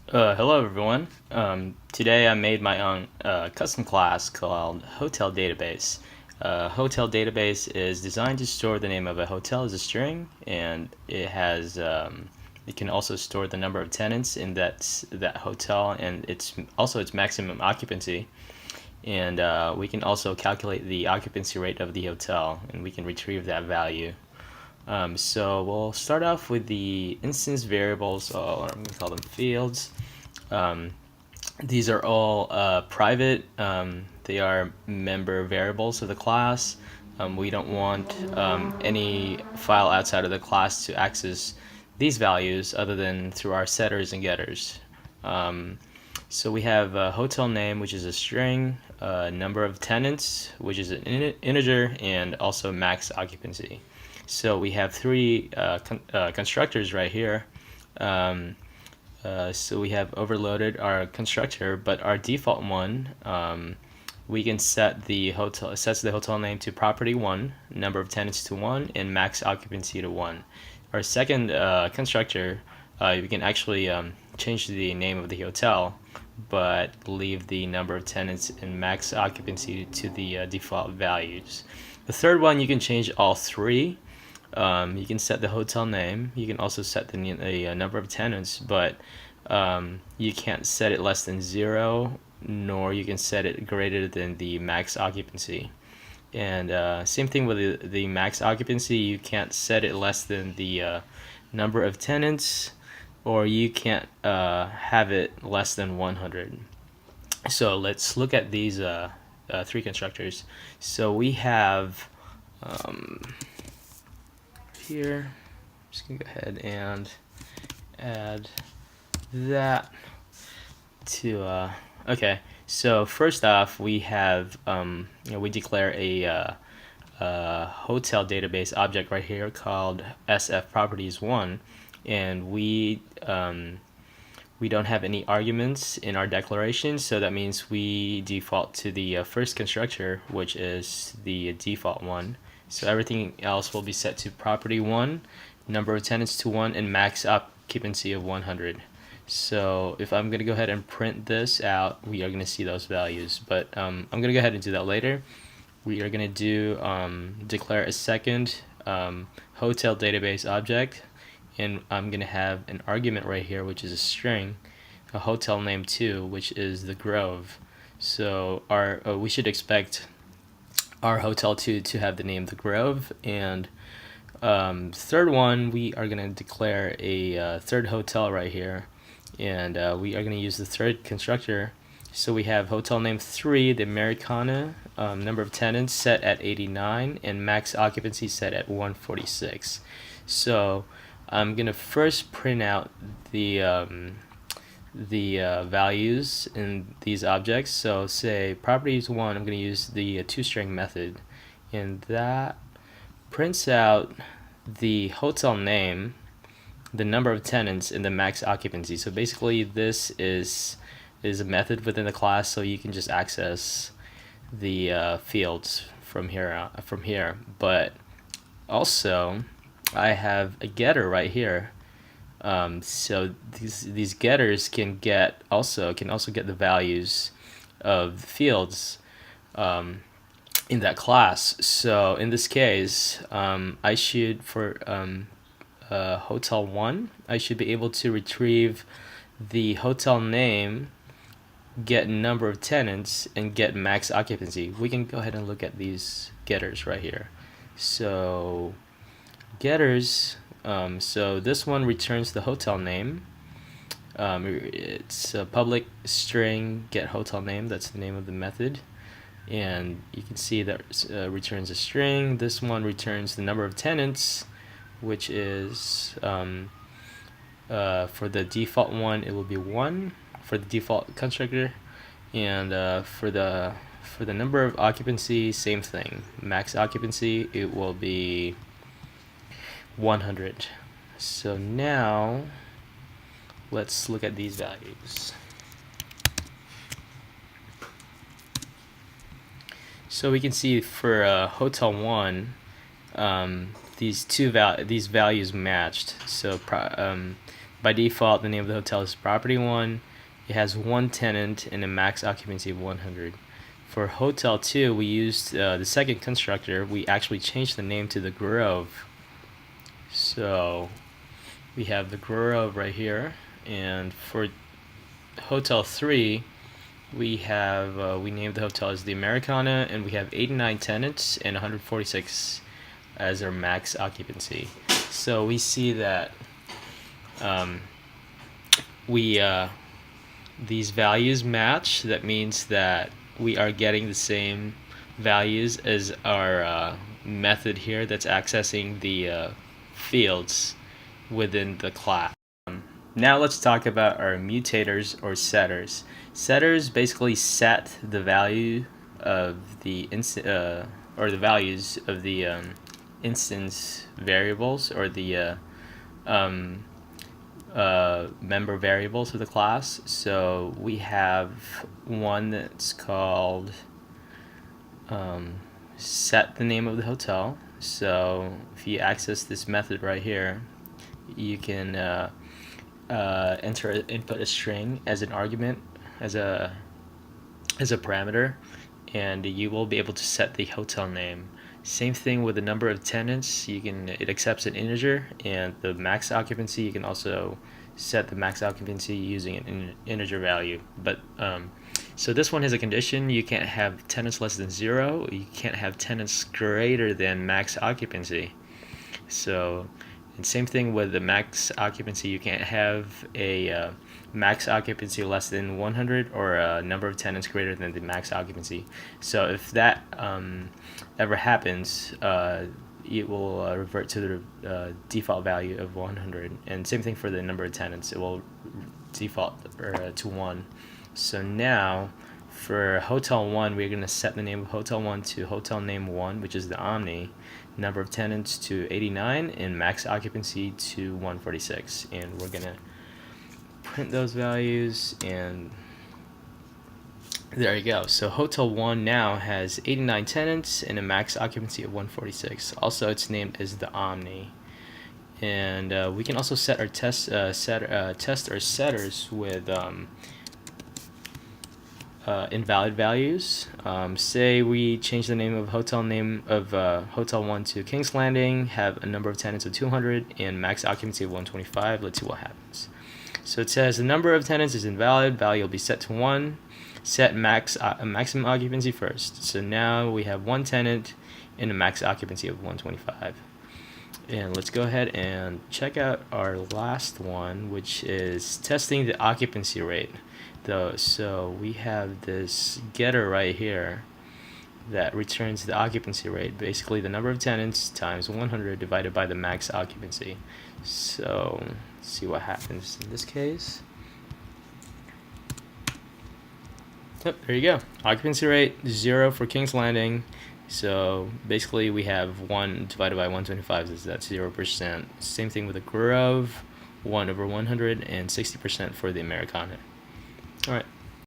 Hello everyone. Today I made my own custom class called Hotel Database. Hotel Database is designed to store the name of a hotel as a string, and it can also store the number of tenants in that hotel, and its maximum occupancy. And we can also calculate the occupancy rate of the hotel, and we can retrieve that value. So we'll start off with the instance variables, or I'm going to call them fields. Um, these are all private. They are member variables of the class. We don't want any file outside of the class to access these values other than through our setters and getters. So we have a hotel name, which is a string, number of tenants, which is an integer, and also max occupancy. So we have three constructors right here. So we have overloaded our constructor, but our default one, we can set sets the hotel name to property 1, number of tenants to 1, and max occupancy to 1. Our second constructor, we can actually change the name of the hotel, but leave the number of tenants and max occupancy to the default values. The third one, you can change all three. You can set the hotel name. You can also set the number of tenants, but you can't set it less than 0, nor you can set it greater than the max occupancy. And same thing with the max occupancy. You can't set it less than the number of tenants, or you can't have it less than 100. So let's look at these three constructors. So we have here, I'm just gonna go ahead and add that to okay. So first off, we have we declare a hotel database object right here called SF properties 1, and we don't have any arguments in our declaration, so that means we default to the first constructor, which is the default one. So everything else will be set to property 1, number of tenants to 1, and max occupancy of 100. So if I'm going to go ahead and print this out, we are going to see those values. But I'm going to go ahead and do that later. We are going to do declare a second hotel database object, and I'm going to have an argument right here, which is a string, a hotel name 2, which is the Grove. So we should expect our hotel to have the name the Grove. And third one, we are going to declare a third hotel right here, and we are going to use the third constructor. So we have hotel name 3, the Americana, number of tenants set at 89, and max occupancy set at 146. So I'm going to first print out the values in these objects. So say properties 1, I'm going to use the toString method, and that prints out the hotel name, the number of tenants, and the max occupancy. So basically this is a method within the class, so you can just access the fields from here. But also I have a getter right here. So these getters can also get the values of the fields in that class. So in this case, I should for hotel 1, I should be able to retrieve the hotel name, get number of tenants, and get max occupancy. We can go ahead and look at these getters right here. So getters. So this one returns the hotel name. It's a public string get hotel name. That's the name of the method. And you can see that returns a string. This one returns the number of tenants, which is for the default one, it will be 1 for the default constructor. And for the number of occupancy, same thing. Max occupancy, it will be 100. So now let's look at these values. So we can see for hotel 1, these values matched. So by default, the name of the hotel is Property 1. It has one tenant and a max occupancy of 100. For Hotel 2, we used the second constructor. We actually changed the name to the Grove. So we have the Grove right here. And for Hotel 3, we have we named the hotel as the Americana, and we have 89 tenants and 146 as our max occupancy. So we see that these values match. That means that we are getting the same values as our method here that's accessing the fields within the class. Now let's talk about our mutators or setters. Setters basically set the value of the or the values of the instance variables or the member variables of the class. So we have one that's called set the name of the hotel. So if you access this method right here, you can input a string as an argument, as a parameter, and you will be able to set the hotel name. Same thing with the number of tenants. It accepts an integer, and the max occupancy, you can also set the max occupancy using an integer value. But so this one has a condition. You can't have tenants less than 0. You can't have tenants greater than max occupancy. So, and same thing with the max occupancy. You can't have a max occupancy less than 100 or a number of tenants greater than the max occupancy. So if that ever happens, it will revert to the default value of 100. And same thing for the number of tenants. It will default to 1. So now for Hotel 1, we're going to set the name of Hotel 1 to Hotel Name 1, which is the Omni, number of tenants to 89, and max occupancy to 146. And we're going to print those values, and there you go. So Hotel 1 now has 89 tenants and a max occupancy of 146. Also, it's named as the Omni. And we can also set our test our setters with invalid values. Say we change the name of Hotel 1 to King's Landing, have a number of tenants of 200 and max occupancy of 125. Let's see what happens. So it says the number of tenants is invalid. Value will be set to 1. Set maximum occupancy first. So now we have 1 tenant and a max occupancy of 125. And let's go ahead and check out our last one, which is testing the occupancy rate. So we have this getter right here that returns the occupancy rate, basically the number of tenants times 100 divided by the max occupancy. So let's see what happens in this case. Yep, there you go. Occupancy rate 0 for King's Landing. So basically we have 1 divided by 125, that's 0%. Same thing with the Grove, 1 over 100, and 60% for the Americana. All right.